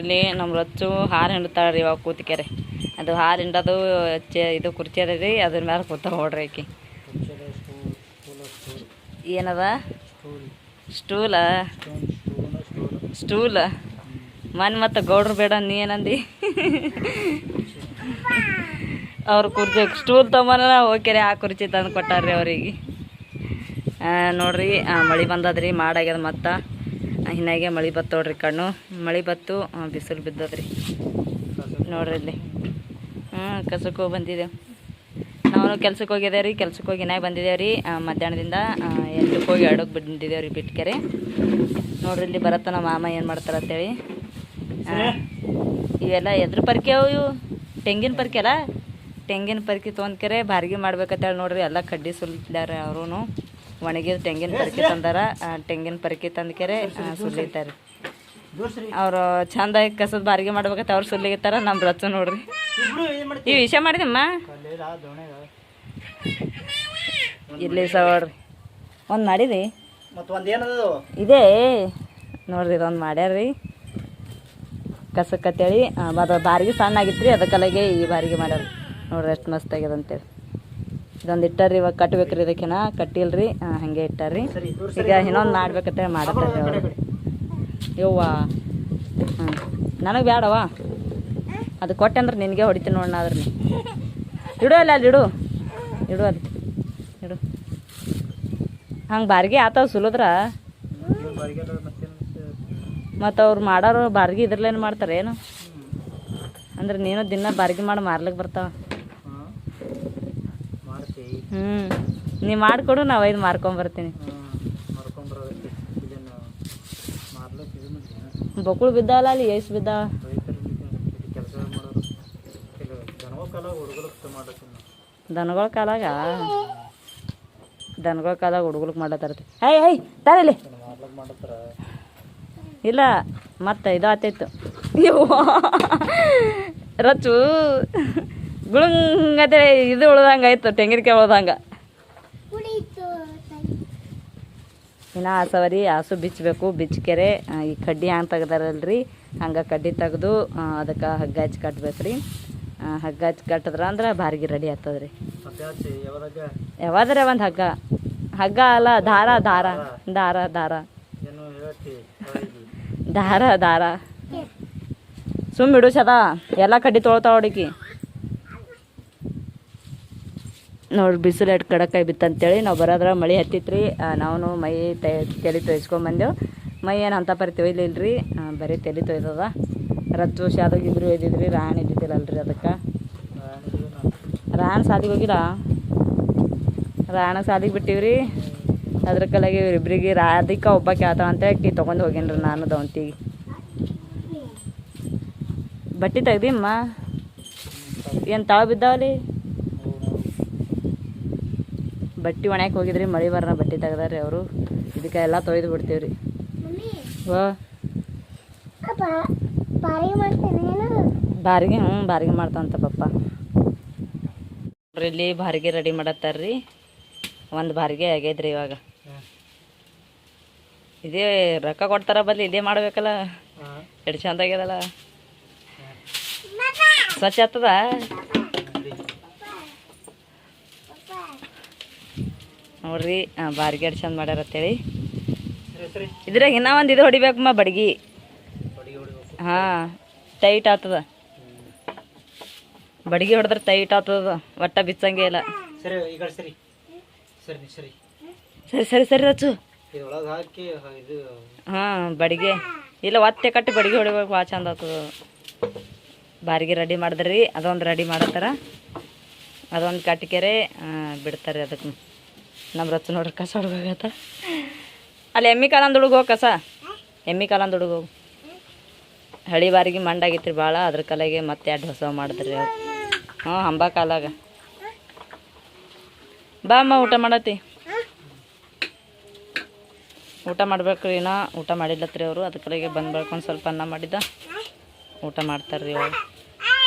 ಇಲ್ಲಿ ನಮ್ಮ ರೊಚ್ಚು ಹಾಲು ಹಿಂಡ್ತಾಳ್ರಿ ಇವಾಗ ಕೂತಿಕೆರೆ ಅದು ಹಾಲು ಹಿಂಡೋದು ಇದು ಕುರ್ಚಿ ಅದ ರೀ ಅದ್ರ ಮೇಲೆ ಕೂತ ಹೊಡ್ರಿ ಆಕಿ ಏನದ ಸ್ಟೂಲ ಸ್ಟೂಲ್ ಮತ್ತು ಗೌಡ್ರು ಬೇಡ ನೀ ಏನಂದಿ ಅವ್ರ ಕುರ್ಚಿ ಸ್ಟೂಲ್ ತೊಗೊಂಬನ ಹೋಗ್ಯಾರೆ ಆ ಕುರ್ಚಿ ತಂದು ಕೊಟ್ಟಾರ್ರಿ ಅವ್ರಿಗೆ ನೋಡ್ರಿ ಮಳೆ ಬಂದದ್ರಿ ಮಾಡಾಗ್ಯದ ಮತ್ತು ಹಿನ್ನಾಗೆ ಮಳೆ ಬತ್ತು ನೋಡ್ರಿ ಕಣ್ಣು ಮಳೆ ಬತ್ತು ಬಿಸಿಲು ಬಿದ್ದದ್ರಿ ನೋಡ್ರಿ ಇಲ್ಲಿ ಕೆಲ್ಸಕ್ಕೆ ಹೋಗಿ ಬಂದಿದ್ದೇವೆ ನಾವು ಕೆಲ್ಸಕ್ಕೆ ಹೋಗಿದ್ದೇವೆ ರೀ ಕೆಲ್ಸಕ್ಕೆ ಹೋಗಿ ಹಿನ್ನಾಗ ಬಂದಿದ್ದೇವೆ ರೀ ಮಧ್ಯಾಹ್ನದಿಂದ 8ಕ್ಕೆ ಹೋಗಿ 2ಕ್ಕೆ ಬಂದಿದ್ದೇವೆ ರೀ ಬಿಟ್ಕೆರೆ ನೋಡ್ರಿ ಇಲ್ಲಿ ಬರತ್ತ ನಮ್ಮ ಮಾಮ ಏನು ಮಾಡ್ತಾರೆ ಅಂತೇಳಿ ಇವೆಲ್ಲ ಎದ್ರ ಪರ್ಕೆ ಅವು ಇವು ತೆಂಗಿನ ಪರ್ಕೆ ಅಲ್ಲ ತೆಂಗಿನ ಪರ್ಕೆ ತೊಗೊಂಡ್ಕೆರೆ ಬಾರ್ಗಿ ಮಾಡ್ಬೇಕಂತೇಳಿ ನೋಡ್ರಿ ಎಲ್ಲ ಕಡ್ಡಿ ಸುಲಿತಾರೆ ಅವರು ಒಣಗಿದ ತೆಂಗಿನ ಪರ್ಕೆ ತಂದಾರ ತೆಂಗಿನ ಪರ್ಕೆ ತಂದ್ಕೆರೆ ಸುಲಿತಾರೆ ಅವರು ಚಂದಾಗಿ ಕಸದ ಬಾರಿಗೆ ಮಾಡ್ಬೇಕಂತ ಅವ್ರು ಸುಲಿಗಿತ್ತಾರ ನಮ್ಮ ರಚ್ಚ ನೋಡ್ರಿ ಈ ವಿಷಯ ಮಾಡಿದಮ್ಮ ಇಲ್ಲಿ ಸವಡ್ರಿ ಒಂದು ಮಾಡಿರಿ ಇದೇ ನೋಡ್ರಿ ಇದೊಂದು ಮಾಡ್ಯಾರ್ರಿ ಕಸಕ್ಕತ್ತೇಳಿ ಅದು ಬಾರಿಗೆ ಸಣ್ಣ ಆಗಿತ್ತು ರೀ ಅದಕ್ಕಲಾಗೆ ಈ ಬಾರಿಗೆ ಮಾಡ್ಯಾರ ನೋಡ್ರಿ ಎಷ್ಟು ಮಸ್ತ್ ಆಗ್ಯದ ಅಂತೇಳಿ ಇದೊಂದು ಇಟ್ಟಾರ್ರಿ ಇವಾಗ ಕಟ್ಬೇಕ್ರಿ ಇದಕ್ಕಿನ ಕಟ್ಟಿಲ್ರಿ ಹಾಗೆ ಇಟ್ಟಾರ್ರಿ ಈಗ ಇನ್ನೊಂದು ಮಾಡ್ಬೇಕಂತೇಳಿ ಮಾಡ್ತಾರೆ ಅವ್ರು ಯವ್ವ ನನಗೆ ಬೇಡವ ಅದು ಕೊಟ್ಟೆ ಅಂದ್ರೆ ನಿನಗೆ ಹೊಡಿತೀನಿ ನೋಡೋಣ ಆದ್ರೆ ನೀ ಇಡು ಅಲ್ಲ ಅಲ್ಲಿ ಇಡು ಇಡು ಅದು ಇಡು ಹಂಗೆ ಬಾರಿಗೆ ಆತಾವ ಸುಲಿದ್ರ ಮತ್ತು ಅವ್ರು ಮಾಡೋರು ಬಾರ್ಗಿ ಇದ್ರಲ್ಲೇನು ಮಾಡ್ತಾರೆ ಏನು ಅಂದ್ರೆ ನೀನು ದಿನ ಬಾರ್ಗಿ ಮಾಡಿ ಮಾರ್ಲಿಕ್ಕೆ ಬರ್ತಾವ ನೀ ಮಾಡಿಕೊಡು ನಾವು ಐದು ಮಾರ್ಕೊಂಬರ್ತೀನಿ ಬೊಕ್ಕಳು ಬಿದ್ದಾವಲ್ಲ ಅಲ್ಲಿ ಎಷ್ಟು ಬಿದ್ದಾವ ದನಗಳ ಕಾಲಾಗ ಹುಡುಗರಿಗೆ ಮಾಡತ್ತಾರ ಹೈ ತಾರಲ್ಲಿ ಇಲ್ಲ ಮತ್ತೆ ಇದು ಆತೈತು ರಚ್ಚು ಗುಳುಂಗತೆ ಇದು ಉಳ್ದಂಗೆ ಆಯ್ತು ತೆಂಗಿನಕಾಯಿ ಉಳ್ದಂಗೆ ಇನ್ನು ಆಸವರಿ ಆಸು ಬಿಚ್ಚಬೇಕು ಬಿಚ್ಕೆರೆ ಈ ಕಡ್ಡಿ ಹಂಗೆ ತೆಗ್ದಾರಲ್ರಿ ಹಂಗೆ ಕಡ್ಡಿ ತೆಗೆದು ಅದಕ್ಕೆ ಹಗ್ಗ ಹಚ್ಚಿ ಕಟ್ಬೇಕು ರೀ ಹಗ್ಗ ಹಚ್ಚಿ ಕಟ್ಟಿದ್ರ ಅಂದ್ರೆ ಬಾರಿಗೆ ರೆಡಿ ಆಗ್ತದ್ರಿ ಯಾವಾದ್ರೆ ಒಂದು ಹಗ್ಗ ಅಲ್ಲ ದಾರ ದಾರ ದಾರ ದಾರ ದಾರ ದಾರ ಸುಮ್ಮ ಬಿಡು ಸದಾ ಎಲ್ಲ ಕಡ್ಡಿ ತೊಳ್ತಾವ ಹುಡುಕಿ ನೋಡ್ರಿ ಬಿಸಿಲು ಎಟ್ಟು ಕಡಕಾಯಿ ಬಿತ್ತಂತೇಳಿ ನಾವು ಬರೋದ್ರ ಮಳೆ ಹತ್ತಿತ್ರಿ ನಾವು ಮೈ ತಲೆ ತೊಯ್ಸ್ಕೊಂಬಂದೆವು ಮೈ ಏನು ಅಂತ ಪರಿ ತೊಯ್ಲಿಲ್ರಿ ಬರೀ ತಲೆ ತೊಯ್ದದ ರಚ್ಚು ಶಾದಾಗ ಇಬ್ರು ಒಯ್ದಿದ್ರಿ ರಾಣಿ ಇದ್ದಿದ್ದಿಲ್ಲಲ್ರಿ ಅದಕ್ಕೆ ರಾಣ ಸಾದಿಗೆ ಹೋಗಿಲ್ಲ ರಾಣ ಸಾದಿಗೆ ಬಿಟ್ಟಿವ್ರಿ ಅದ್ರ ಕಲಾಗಿ ಇವ್ರಿಬ್ರಿಗೆ ರಾಧಿಕಾ ಒಬ್ಬಕ್ಕೆ ಆತಾವ ಅಂತ ಅಕ್ಕಿ ತೊಗೊಂಡು ಹೋಗೇನ್ರಿ ನಾನು ದವಂತಿಗೆ ಬಟ್ಟೆ ತೆಗ್ದಿಮ್ಮ ಏನು ತಾವ ಬಿದ್ದಾವಲ್ಲಿ ಬಟ್ಟೆ ಒಣಕ್ಕೆ ಹೋಗಿದ್ರಿ ಮಳೆ ಬರ್ನ ಬಟ್ಟೆ ತೆಗ್ದಾರಿ ಅವರು ಇದಕ್ಕೆ ಎಲ್ಲ ತೊಯ್ದು ಬಿಡ್ತೀವ್ರಿ ಬಾರಿಗೆ ಬಾರಿಗೆ ಮಾಡ್ತಾವಂತ ಪಪ್ಪ ಇಲ್ಲಿ ಬಾರಿಗೆ ರೆಡಿ ಮಾಡತ್ತಾರ್ರಿ ಒಂದು ಬಾರಿಗೆ ಆಗೈದ್ರಿ ಇವಾಗ ಇದೇ ರೊಕ್ಕ ಕೊಡ್ತಾರ ಬದಲಿ ಇದೇ ಮಾಡ್ಬೇಕಲ್ಲ ಎಷ್ಟು ಚಂದ ಆಗ್ಯದಲ್ಲ ಸ್ವಚ್ಛ ಆಗ್ತದ ನೋಡ್ರಿ ಬಾರಿಗೆ ಎಷ್ಟು ಚಂದ ಮಾಡ್ಯಾರ ಅಂತೇಳಿ ಇದ್ರಾಗ ಇನ್ನೂ ಒಂದು ಇದು ಹೊಡಿಬೇಕಮ್ಮ ಬಡ್ಗಿ ಟೈಟ್ ಆಗ್ತದ ಬಡ್ಗಿ ಹೊಡೆದ್ರೆ ಟೈಟ್ ಆಗ್ತದ ಒಟ್ಟ ಬಿಚ್ಚಂಗೆ ಇಲ್ಲ ಸರಿ ಸರಿ ಸರಿ ರಚ್ಚು ಬಡಿಗೆ ಇಲ್ಲ ಒತ್ತೆ ಕಟ್ಟಿ ಬಡಿಗೆ ಹೊಡಿಬೇಕು ಭಾಳ ಚಂದ ಆಗ್ತದ ಬಾರಿಗೆ ರೆಡಿ ಮಾಡಿದ್ರಿ ಅದೊಂದು ರೆಡಿ ಮಾಡತ್ತಾರ ಅದೊಂದು ಕಟ್ಟಿಕೆರೆ ಬಿಡ್ತಾರೆ ಅದಕ್ಕೆ ನಮ್ಮ ರಚ್ಚು ನೋಡ್ರಿ ಕಸ ಹುಡುಗಾಗತ್ತ ಅಲ್ಲಿ ಎಮ್ಮಿ ಕಾಲಂದು ಹುಡುಗ ಕಸ ಎಮ್ಮಿ ಕಾಲಂದು ಹುಡುಗ ಹಳಿ ಬಾರಿಗೆ ಮಂಡಾಗಿತ್ರಿ ಭಾಳ ಅದ್ರ ಕಲೆಗೆ ಮತ್ತೆ 2 ಹೊಸ ಮಾಡಿದ್ರಿ ಅವ್ರು ಹಂಬ ಕಾಲಾಗ ಬಾ ಅಮ್ಮ ಊಟ ಮಾಡತ್ತಿ ಊಟ ಮಾಡ್ಬೇಕ್ರಿ ನಾ ಊಟ ಮಾಡಿಲ್ಲತ್ರಿ ಅವರು ಅದಕ್ಕೆ ಬಂದು ಬೆಳ್ಕೊಂಡು ಸ್ವಲ್ಪ ಅನ್ನ ಮಾಡಿದ್ದ ಊಟ ಮಾಡ್ತಾರ್ರಿ ಅವ್ರು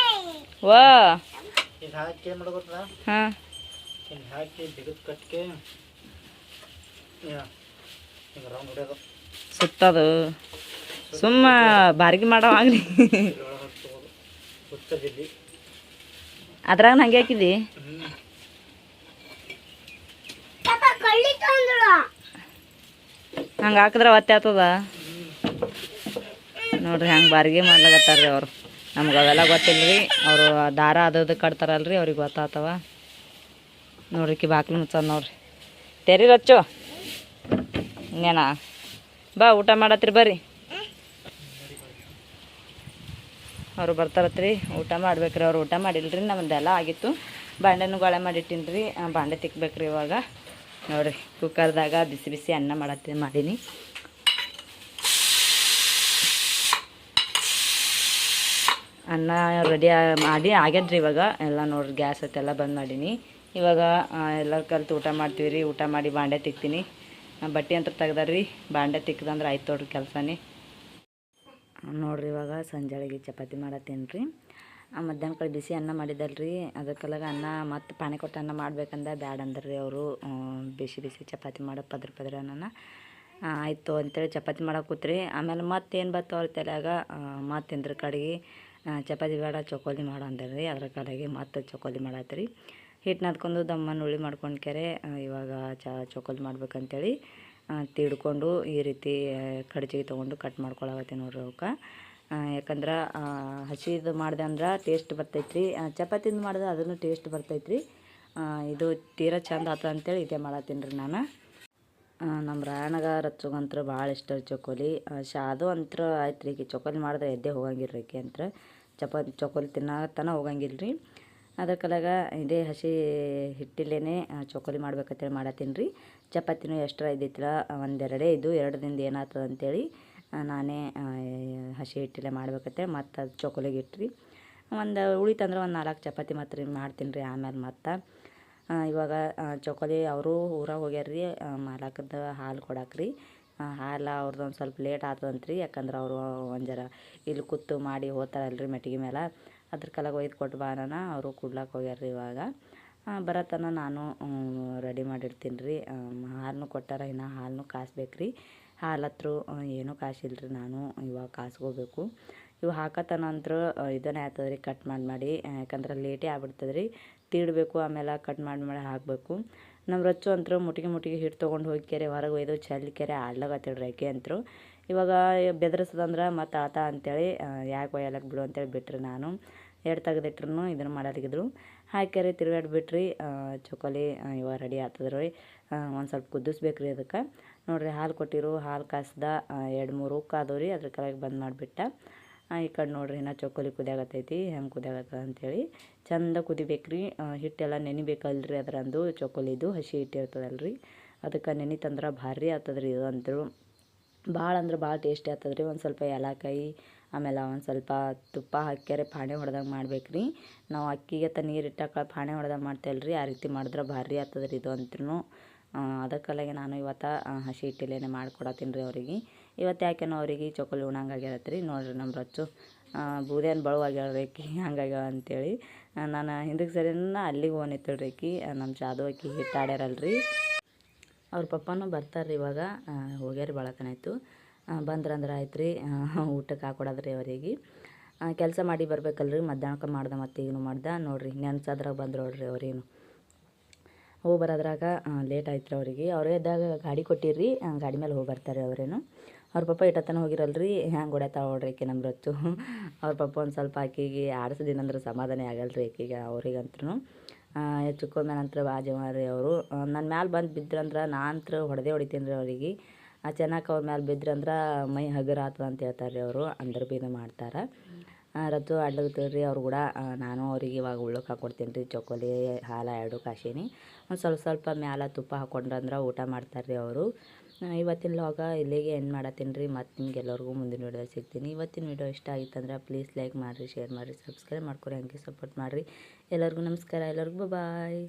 ವಾ ಹಾಂ ಸುತ್ತದು ಸುಮ್ಮ ಬಾರ್ಗಿ ಮಾಡೋವಾಗ್ಲಿ ಅದ್ರಾಗ ಹಂಗೆ ಹಾಕಿದಿ ಹಂಗೆ ಹಾಕಿದ್ರೆ ಒತ್ತೆ ಆಗ್ತದ ನೋಡ್ರಿ ಹಂಗೆ ಬಾರ್ಗಿ ಮಾಡ್ಲಾಗತ್ತಾರ್ರಿ ಅವರು ನಮ್ಗೆ ಅವೆಲ್ಲ ಗೊತ್ತಿಲ್ಲ ರೀ ಅವರು ದಾರ ಅದು ಕಟ್ತಾರಲ್ರಿ ಅವ್ರಿಗೆ ಗೊತ್ತಾಗ್ತವ ನೋಡ್ರಿ ಕಿ ಬಾಕ್ಲಿ ಮುಚ್ಚದ ನೋಡ್ರಿ ತೆರಿ ರಚ್ಚು ಇನ್ನೇನಾ ಬಾ ಊಟ ಮಾಡತ್ರಿ ಬರ್ರಿ ಅವರು ಬರ್ತಾರತ್ರಿ ಊಟ ಮಾಡ್ಬೇಕ್ರಿ ಅವ್ರು ಊಟ ಮಾಡಿಲ್ರಿ ನಮ್ಮದೆಲ್ಲ ಆಗಿತ್ತು ಬಾಂಡೆನೂ ಗಾಳೆ ಮಾಡಿಟ್ಟಿನಿ ರೀ ಬಾಂಡೆ ತಿಕ್ಬೇಕ್ರಿ ಇವಾಗ ನೋಡಿರಿ ಕುಕ್ಕರ್ದಾಗ ಬಿಸಿ ಬಿಸಿ ಅನ್ನ ಮಾಡೀನಿ ಅನ್ನ ರೆಡಿ ಮಾಡಿ ಆಗ್ಯದ್ರಿ ಇವಾಗ ಎಲ್ಲ ನೋಡ್ರಿ ಗ್ಯಾಸ್ ಎಲ್ಲ ಬಂದ್ ಮಾಡೀನಿ ಇವಾಗ ಎಲ್ಲರೂ ಕಲ್ತು ಊಟ ಮಾಡ್ತೀವಿ ರೀ ಊಟ ಮಾಡಿ ಬಾಂಡೆ ತಿಕ್ತೀನಿ ಬಟ್ಟೆ ಅಂತ ತೆಗ್ದಾರ್ರಿ ಬಾಂಡೆ ತಿಕ್ದಂದ್ರೆ ಆಯ್ತು ನೋಡ್ರಿ ಕೆಲಸನೇ ನೋಡ್ರಿ ಇವಾಗ ಸಂಜೆಗೆ ಚಪಾತಿ ಮಾಡತ್ತೀನಿ ರೀ ಮಧ್ಯಾಹ್ನ ಕಡೆ ಬಿಸಿ ಅನ್ನ ಮಾಡಿದಲ್ರಿ ಅದಕ್ಕೆಲ್ಲ ಅನ್ನ ಮತ್ತು ಪಾನಿ ಕೊಟ್ಟು ಅನ್ನ ಮಾಡ್ಬೇಕಂದ ಬ್ಯಾಡ ಅಂದ್ರಿ ಅವರು ಬಿಸಿ ಬಿಸಿ ಚಪಾತಿ ಮಾಡೋ ಪದ್ರ ಅನ್ನನ ಆಯಿತು ಅಂತೇಳಿ ಚಪಾತಿ ಮಾಡಕ್ಕೆ ಕೂತ್ರಿ ಆಮೇಲೆ ಮತ್ತೇನು ಬತ್ತು ಅವ್ರ ತಲೆಯಾಗ ಮತ್ತು ಇಂದ್ರ ಕಡೆಗೆ ಚಪಾತಿ ಬೇಡ ಚಕೋಲಿ ಮಾಡೋ ಅಂದ್ರಿ ಅದ್ರ ಕಡೆಗೆ ಮತ್ತೆ ಚಕೋಲಿ ಮಾಡತ್ರಿ ಹಿಟ್ಟು ನಾದ್ಕೊಂಡು ದಮ್ಮನ ಉಳ್ಳಿ ಮಾಡ್ಕೊಂಡು ಕೆರೆ ಇವಾಗ ಚಕೋಲಿ ಮಾಡ್ಬೇಕಂತೇಳಿ ತಿಡ್ಕೊಂಡು ಈ ರೀತಿ ಕಡ್ಚಿಗೆ ತೊಗೊಂಡು ಕಟ್ ಮಾಡ್ಕೊಳಗತ್ತೀನಿ ನೋಡ್ರಿ ಅವಕ್ಕೆ ಯಾಕಂದ್ರೆ ಹಸಿದು ಮಾಡಿದೆ ಅಂದ್ರೆ ಟೇಸ್ಟ್ ಬರ್ತೈತ್ರಿ ಚಪಾತಿಂದು ಮಾಡಿದ್ರೆ ಅದನ್ನು ಟೇಸ್ಟ್ ಬರ್ತೈತ್ರಿ ಇದು ತೀರಾ ಚಂದ ಆತ ಅಂತೇಳಿ ಇದೇ ಮಾಡತ್ತೀನಿ ರೀ ನಾನು ನಮ್ಮ ರಾಯಣಗ ರಚ್ಚಗಂತ್ರ ಭಾಳ ಇಷ್ಟ ಚಕೋಲಿ ಅದು ಅಂತ್ರ ಆಯ್ತು ರೀ ಚಕೋಲಿ ಮಾಡಿದ್ರೆ ಎದ್ದೆ ಹೋಗಂಗಿಲ್ಲ ರೀ ಅಂತ ಚಕೋಲಿ ತಿನ್ನತನ ಹೋಗಂಗಿಲ್ಲ ರೀ ಅದ್ರ ಕಲಾಗ ಇದೇ ಹಸಿ ಹಿಟ್ಟಿಲ್ಲೇ ಚಕೋಲಿ ಮಾಡ್ಬೇಕಂತೇಳಿ ಮಾಡತ್ತೀನಿ ರೀ ಚಪಾತಿನೂ ಎಷ್ಟರ ಇದ್ದಿತ್ತಲ್ಲ ಒಂದೆರಡೇ ಇದು 2 ದಿನದ ಏನಾಗ್ತದೆ ಅಂತೇಳಿ ನಾನೇ ಹಸಿ ಹಿಟ್ಟಿಲೆ ಮಾಡ್ಬೇಕಂತೇಳಿ ಮತ್ತು ಅದು ಚಕೋಲಿಗೆ ಇಟ್ರಿ ಒಂದು ಉಳಿತಂದ್ರೆ ಒಂದು 4 ಚಪಾತಿ ಮಾತ್ರ ಮಾಡ್ತೀನಿ ರೀ ಆಮೇಲೆ ಮತ್ತು ಇವಾಗ ಚಕೋಲಿ ಅವರು ಊರಾಗ ಹೋಗ್ಯಾರ್ರಿ ಮಾಲಕದ ಹಾಲು ಕೊಡಾಕ್ರಿ ಹಾಲು ಅವ್ರದ್ದು ಒಂದು ಸ್ವಲ್ಪ ಲೇಟ್ ಆಗ್ತದಂತ್ರಿ ಯಾಕಂದ್ರೆ ಅವರು ಒಂದು ಜರ ಇಲ್ಲಿ ಕೂತು ಮಾಡಿ ಹೋಗ್ತಾರಲ್ರಿ ಮೆಟ್ಟಿಗೆ ಮೇಲೆ ಅದ್ರ ಕಲಾಗ ಒಯ್ದು ಕೊಟ್ಟು ಬಾರನ ಅವರು ಕುಡ್ಲಾಕ್ಕೆ ಹೋಗ್ಯಾರ್ರಿ ಇವಾಗ ಬರತನ ನಾನು ರೆಡಿ ಮಾಡಿರ್ತೀನಿ ರೀ ಹಾಲನ್ನು ಕೊಟ್ಟಾರ ಇನ್ನು ಹಾಲನ್ನು ಕಾಸ್ಬೇಕ್ರಿ ಹಾಲು ಹತ್ರ ಏನೂ ಕಾಸಿಲ್ರಿ ನಾನು ಇವಾಗ ಕಾಸ್ಕೋಬೇಕು ಇವು ಹಾಕತನ ಅಂತರ ಇದನ್ನೇ ಆಗ್ತದೆ ರೀ ಕಟ್ ಮಾಡಿ ಯಾಕಂದ್ರೆ ಲೇಟೇ ಆಗ್ಬಿಡ್ತದೆ ರೀ ತೀಡಬೇಕು ಆಮೇಲೆ ಕಟ್ ಮಾಡಿ ಹಾಕಬೇಕು ನಮ್ಮ ರಚ್ಚು ಅಂತರೂ ಮುಟ್ಟಿಗೆ ಹಿಟ್ಟು ತೊಗೊಂಡು ಹೋಗಿ ಕೆರೆ ಹೊರಗೆ ಒಯ್ದು ಚೆಲ್ಲಿ ಕೆರೆ ಆಡ್ಲಾಗತ್ತೇಳ್ರಿ ಆಕೆ ಅಂತರು ಇವಾಗ ಬೆದರಿಸೋದಂದ್ರೆ ಮತ್ತು ಆತ ಅಂತೇಳಿ ಯಾಕೆ ಒಯ್ಯಲಕ್ಕೆ ಬಿಡು ಅಂತೇಳಿ ಬಿಟ್ರಿ ನಾನು 2 ತೆಗೆದಿಟ್ರು ಇದನ್ನು ಮಾಡಲಾಗಿದ್ರು ಹಾಕ್ಯಾರಿ ತಿರುಗಾಡಿ ಬಿಟ್ರಿ ಚಕೋಲಿ ಇವಾಗ ರೆಡಿ ಆಗ್ತದೆ ರೀ ಒಂದು ಸ್ವಲ್ಪ ಕುದಿಸ್ಬೇಕು ರೀ ಅದಕ್ಕೆ ನೋಡಿರಿ ಹಾಲು ಕೊಟ್ಟಿರು ಹಾಲು ಕಾಸ್ದ 2-3 ಉಕ್ಕಾದವು ರೀ ಅದ್ರ ಕೆಳಗೆ ಬಂದ್ ಮಾಡಿಬಿಟ್ಟ ಈ ಕಡೆ ನೋಡ್ರಿ ಇನ್ನು ಚಕೋಲಿ ಕುದಿಯಾಗತ್ತೈತಿ ಹೆಂಗೆ ಕುದಿಯಾಗತ್ತದ ಅಂಥೇಳಿ ಚಂದ ಕುದಿಬೇಕ್ರಿ ಹಿಟ್ಟೆಲ್ಲ ನೆನಿಬೇಕಲ್ರಿ ಅದರಂದು ಚಕೋಲಿದು ಹಸಿ ಹಿಟ್ಟು ಇರ್ತದಲ್ರಿ ಅದಕ್ಕೆ ನೆನಿತಂದ್ರೆ ಭಾರಿ ಆಗ್ತದ್ರಿ ಇದು ಅಂತೂ ಭಾಳ ಅಂದ್ರೆ ಭಾಳ ಟೇಸ್ಟಿ ಆಗ್ತದ್ರಿ ಒಂದು ಸ್ವಲ್ಪ ಏಲಕ್ಕಾಯಿ ಆಮೇಲೆ ಒಂದು ಸ್ವಲ್ಪ ತುಪ್ಪ ಹಾಕ್ಯಾರೆ ಪಾಣಿ ಹೊಡೆದಾಗ ಮಾಡ್ಬೇಕ್ರಿ ನಾವು ಅಕ್ಕಿಗೆ ನೀರು ಇಟ್ಟಾಕ ಪಾಣಿ ಹೊಡೆದಾಗ ಮಾಡ್ತೇವಲ್ರಿ ಆ ರೀತಿ ಮಾಡಿದ್ರೆ ಭಾರಿ ಆಗ್ತದ್ರಿ ಇದು ಅಂತೂ ಅದಕ್ಕಲ್ಲಾಗೆ ನಾನು ಇವತ್ತು ಹಸಿ ಹಿಟ್ಟಿಲೇನೆ ಮಾಡ್ಕೊಡತ್ತೀನಿ ರೀ ಅವರಿಗೆ ಇವತ್ತು ಯಾಕೆನೋ ಅವರಿಗೆ ಚಕೋಲಿ ಉಣಂಗಾಗ್ಯಾರತ್ತೆ ರೀ ನೋಡಿರಿ ನಮ್ಮ ರಚ್ಚು ಬೂದೇನು ಬಳುವಾಗ್ಯಾಳ್ರಿ ಹಂಗಾಗ್ಯಾವ ಅಂತೇಳಿ ನಾನು ಹಿಂದಕ್ಕೆ ಸರಿನ ಅಲ್ಲಿಗೆ ಹೋಗಿತ್ತಳ್ರಿ ನಮ್ಮ ಜಾದು ಅಕ್ಕಿ ಹಿಟ್ಟು ಆಡ್ಯಾರಲ್ರಿ ಅವ್ರ ಪಪ್ಪನೂ ಬರ್ತಾರೆ ಇವಾಗ ಹೋಗ್ಯಾರ ಭಾಳತನಾಯ್ತು ಬಂದ್ರಂದ್ರೆ ಆಯ್ತು ರೀ ಊಟಕ್ಕೆ ಹಾಕೊಡೋದ್ರಿ ಅವರಿಗೆ ಕೆಲಸ ಮಾಡಿ ಬರ್ಬೇಕಲ್ರಿ ಮಧ್ಯಾಹ್ನಕ್ಕೆ ಮಾಡ್ದೆ ಮತ್ತು ಈಗಲೂ ಮಾಡ್ದೆ ನೋಡಿರಿ ನೆನ್ಸದ್ರಾಗ ಬಂದ್ರು ನೋಡ್ರಿ ಅವ್ರೇನು ಹೋಗಿ ಬರೋದ್ರಾಗ ಲೇಟ್ ಆಯ್ತು ರೀ ಅವರಿಗೆ ಅವರೇ ಇದ್ದಾಗ ಗಾಡಿ ಕೊಟ್ಟಿರಿ ಗಾಡಿ ಮೇಲೆ ಹೋಗಿ ಬರ್ತಾರೆ ಅವರೇನು ಅವ್ರ ಪಪ್ಪ ಇಟ್ಟತನ ಹೋಗಿರಲ್ರಿ ಹ್ಯಾಂಗೆ ಹೊಡ್ಯಾತಾವ ನೋಡ್ರಿ ಆಕೆ ನಮ್ಮ ರಚ್ಚು ಅವ್ರ ಪಪ್ಪ ಒಂದು ಸ್ವಲ್ಪ ಆಕೆಗೆ ಆಡಿಸಿದಿನಂದ್ರೆ ಸಮಾಧಾನ ಆಗಲ್ರಿ ಆಕೆಗೆ ಅವ್ರಿಗಂತೂ ಚಿಕ್ಕೋಮ್ಯಾನ ನಂತರ ಬಾಜು ಮಾರಿ ಅವರು ನನ್ನ ಮ್ಯಾಲೆ ಬಂದು ಬಿದ್ರಂದ್ರೆ ನಾನಂತರ ಹೊಡಿತೀನಿ ರೀ ಅವರಿಗೆ ಚೆನ್ನಾಗಿ ಅವ್ರ ಮ್ಯಾಲೆ ಬಿದ್ರಂದ್ರೆ ಮೈ ಹಗುರ ಆಗ್ತದೆ ಅಂತ ಹೇಳ್ತಾರೆ ರೀ ಅವರು ಅಂದ್ರೆ ಬೀನು ಮಾಡ್ತಾರೆ ರದ್ದು ಆಡ್ಲತ್ತೀರಿ ಅವ್ರು ಕೂಡ ನಾನು ಅವ್ರಿಗೆ ಇವಾಗ ಉಳ್ಳಕ್ಕೆ ಹಾಕ್ಕೊಡ್ತೀನಿ ರೀ ಚಕೋಲಿ ಹಾಲು 2 ಕಾಶಿನಿ ಒಂದು ಸ್ವಲ್ಪ ಮ್ಯಾಲೆ ತುಪ್ಪ ಹಾಕ್ಕೊಂಡ್ರಂದ್ರೆ ಊಟ ಮಾಡ್ತಾರೆ ರೀ ಅವರು ಇವತ್ತಿನ ಲಾಗ ಇಲ್ಲಿಗೆ ಎಂಡ್ ಮಾಡತ್ತೀನಿ ರೀ ಮತ್ತು ನಿಮ್ಗೆಲ್ಲರಿಗೂ ಮುಂದಿನ ವಿಡಿಯೋ ಸಿಗ್ತೀನಿ ಇವತ್ತಿನ ವಿಡಿಯೋ ಇಷ್ಟ ಆಗಿತ್ತಂದ್ರೆ ಪ್ಲೀಸ್ ಲೈಕ್ ಮಾಡಿರಿ ಶೇರ್ ಮಾಡಿರಿ ಸಬ್ಸ್ಕ್ರೈಬ್ ಮಾಡ್ಕೊರಿ ಹಂಗೆ ಸಪೋರ್ಟ್ ಮಾಡಿರಿ ಎಲ್ಲರಿಗೂ ನಮಸ್ಕಾರ ಎಲ್ಲರಿಗೂ ಬಾಯ್